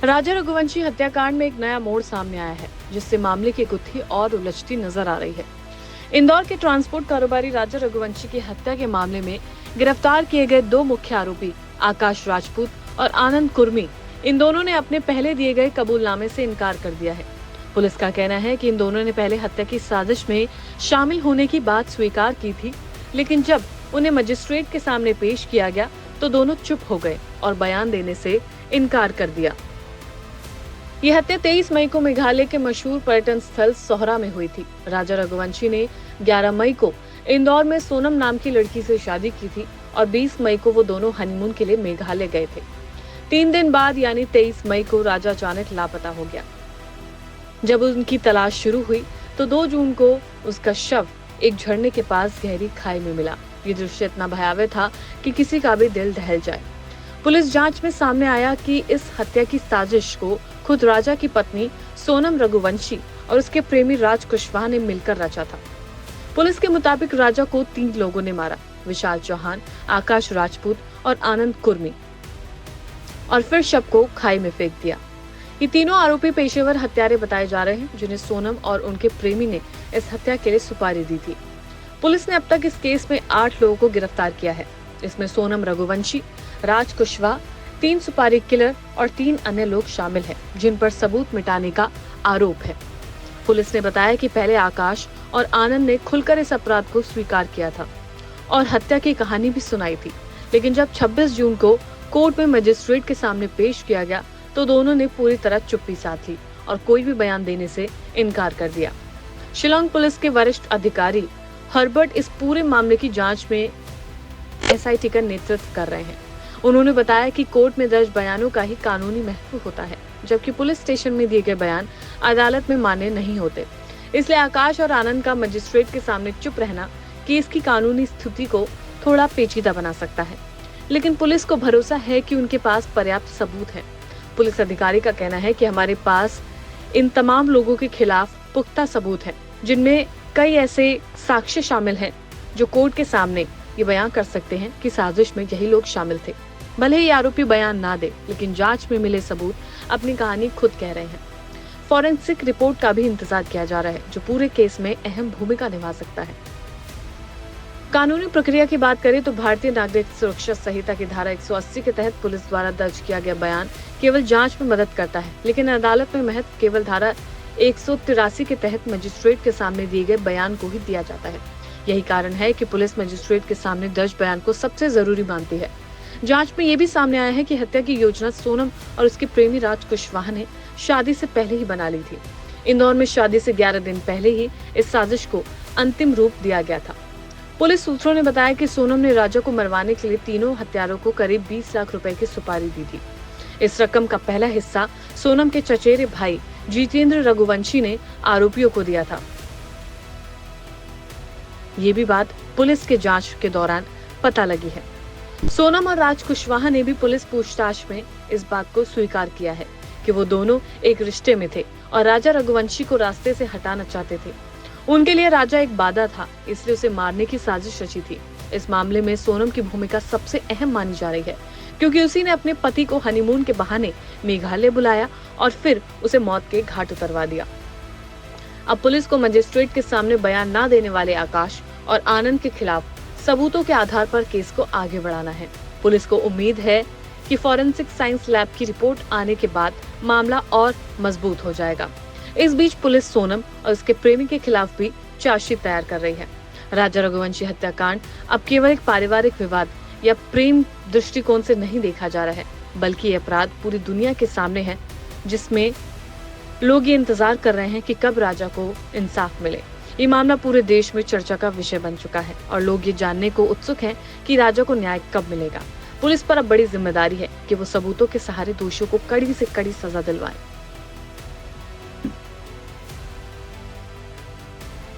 राजा रघुवंशी हत्याकांड में एक नया मोड़ सामने आया है, जिससे मामले की गुत्थी और उलझती नजर आ रही है। इंदौर के ट्रांसपोर्ट कारोबारी राजा रघुवंशी की हत्या के मामले में गिरफ्तार किए गए दो मुख्य आरोपी आकाश राजपूत और आनंद कुर्मी, इन दोनों ने अपने पहले दिए गए कबूलनामे से इनकार कर दिया है। पुलिस का कहना है कि इन दोनों ने पहले हत्या की साजिश में शामिल होने की बात स्वीकार की थी, लेकिन जब उन्हें मजिस्ट्रेट के सामने पेश किया गया तो दोनों चुप हो गए और बयान देने से इनकार कर दिया। ये हत्या 23 मई को मेघालय के मशहूर पर्यटन स्थल सोहरा में हुई थी। राजा रघुवंशी ने 11 मई को इंदौर में सोनम नाम की लड़की से शादी की थी और 20 मई को वो दोनों हनीमून के लिए मेघालय गए थे। 3 दिन बाद यानी 23 मई को राजा अचानक लापता हो गया। जब उनकी तलाश शुरू हुई तो 2 जून को उसका शव एक झरने के पास गहरी खाई में मिला। ये दृश्य इतना भयावह था कि किसी का भी दिल दहल जाए। पुलिस जांच में सामने आया कि इस हत्या की साजिश को खुद राजा की पत्नी सोनम रघुवंशी और उसके प्रेमी राज कुशवाहा ने मिलकर रचा था। पुलिस के मुताबिक राजा को 3 लोगों ने मारा, विशाल चौहान, आकाश राजपूत और आनंद कुर्मी, और फिर शव को खाई में फेंक दिया। ये तीनों आरोपी पेशेवर हत्यारे बताए जा रहे हैं, जिन्हें सोनम और उनके प्रेमी ने इस हत्या के लिए सुपारी दी थी। पुलिस ने अब तक इस केस में 8 लोगों को गिरफ्तार किया है। इसमें सोनम रघुवंशी, राज कुशवाहा, 3 सुपारी किलर और 3 अन्य लोग शामिल हैं, जिन पर सबूत मिटाने का आरोप है। पुलिस ने बताया कि पहले आकाश और आनंद ने खुलकर इस अपराध को स्वीकार किया था और हत्या की कहानी भी सुनाई थी, लेकिन जब 26 जून को कोर्ट में मजिस्ट्रेट के सामने पेश किया गया तो दोनों ने पूरी तरह चुप्पी साध ली और कोई भी बयान देने से इनकार कर दिया। शिलांग पुलिस के वरिष्ठ अधिकारी हर्बर्ट इस पूरे मामले की जांच में एसआईटी का नेतृत्व कर रहे हैं। उन्होंने बताया कि कोर्ट में दर्ज बयानों का ही कानूनी महत्व होता है, जबकि पुलिस स्टेशन में दिए गए बयान अदालत में मान्य नहीं होते। इसलिए आकाश और आनंद का मजिस्ट्रेट के सामने चुप रहना केस की कानूनी स्थिति को थोड़ा पेचीदा बना सकता है, लेकिन पुलिस को भरोसा है कि उनके पास पर्याप्त सबूत है। पुलिस अधिकारी का कहना है कि हमारे पास इन तमाम लोगों के खिलाफ पुख्ता सबूत है, जिनमें कई ऐसे साक्ष्य शामिल हैं जो कोर्ट के सामने ये बयान कर सकते हैं कि साजिश में यही लोग शामिल थे। भले ही आरोपी बयान ना दे, लेकिन जांच में मिले सबूत अपनी कहानी खुद कह रहे हैं। फॉरेंसिक रिपोर्ट का भी इंतजार किया जा रहा है, जो पूरे केस में अहम भूमिका निभा सकता है। कानूनी प्रक्रिया की बात करें तो भारतीय नागरिक सुरक्षा संहिता की धारा 180 के तहत पुलिस द्वारा दर्ज किया गया बयान केवल जांच में मदद करता है, लेकिन अदालत में महत्व केवल धारा 183 के तहत मजिस्ट्रेट के सामने दिए गए बयान को ही दिया जाता है। यही कारण है कि पुलिस मजिस्ट्रेट के सामने दर्ज बयान को सबसे जरूरी मानती है। जांच में ये भी सामने आया है कि हत्या की योजना सोनम और उसके प्रेमी राज कुशवाहा ने शादी से पहले ही बना ली थी। इंदौर में शादी से 11 दिन पहले ही इस साजिश को अंतिम रूप दिया गया था। पुलिस सूत्रों ने बताया कि सोनम ने राजा को मरवाने के लिए तीनों हत्यारों को करीब 20 लाख रुपए की सुपारी दी थी। इस रकम का पहला हिस्सा सोनम के चचेरे भाई जितेंद्र रघुवंशी ने आरोपियों को दिया था। ये भी बात पुलिस के जांच के दौरान पता लगी है। सोनम और राज कुशवाहा ने भी पुलिस पूछताछ में इस बात को स्वीकार किया है कि वो दोनों एक रिश्ते में थे और राजा रघुवंशी को रास्ते से हटाना चाहते थे। उनके लिए राजा एक बाधा था, इसलिए उसे मारने की साजिश रची थी। इस मामले में सोनम की भूमिका सबसे अहम मानी जा रही है, क्योंकि उसी ने अपने पति को हनीमून के बहाने मेघालय बुलाया और फिर उसे मौत के घाट उतरवा दिया। अब पुलिस को मजिस्ट्रेट के सामने बयान न देने वाले आकाश और आनंद के खिलाफ सबूतों के आधार पर केस को आगे बढ़ाना है। पुलिस को उम्मीद है कि फॉरेंसिक साइंस लैब की रिपोर्ट आने के बाद मामला और मजबूत हो जाएगा। इस बीच पुलिस सोनम और उसके प्रेमी के खिलाफ भी चार्जशीट तैयार कर रही है। राजा रघुवंशी हत्याकांड अब केवल एक पारिवारिक विवाद या प्रेम दृष्टिकोण से नहीं देखा जा रहा है, बल्कि ये अपराध पूरी दुनिया के सामने है, जिसमें लोग ये इंतजार कर रहे हैं कि कब राजा को इंसाफ मिले। ये मामला पूरे देश में चर्चा का विषय बन चुका है और लोग ये जानने को उत्सुक हैं कि राजा को न्याय कब मिलेगा। पुलिस पर अब बड़ी जिम्मेदारी है कि वो सबूतों के सहारे दोषियों को कड़ी से कड़ी सजा दिलवाए।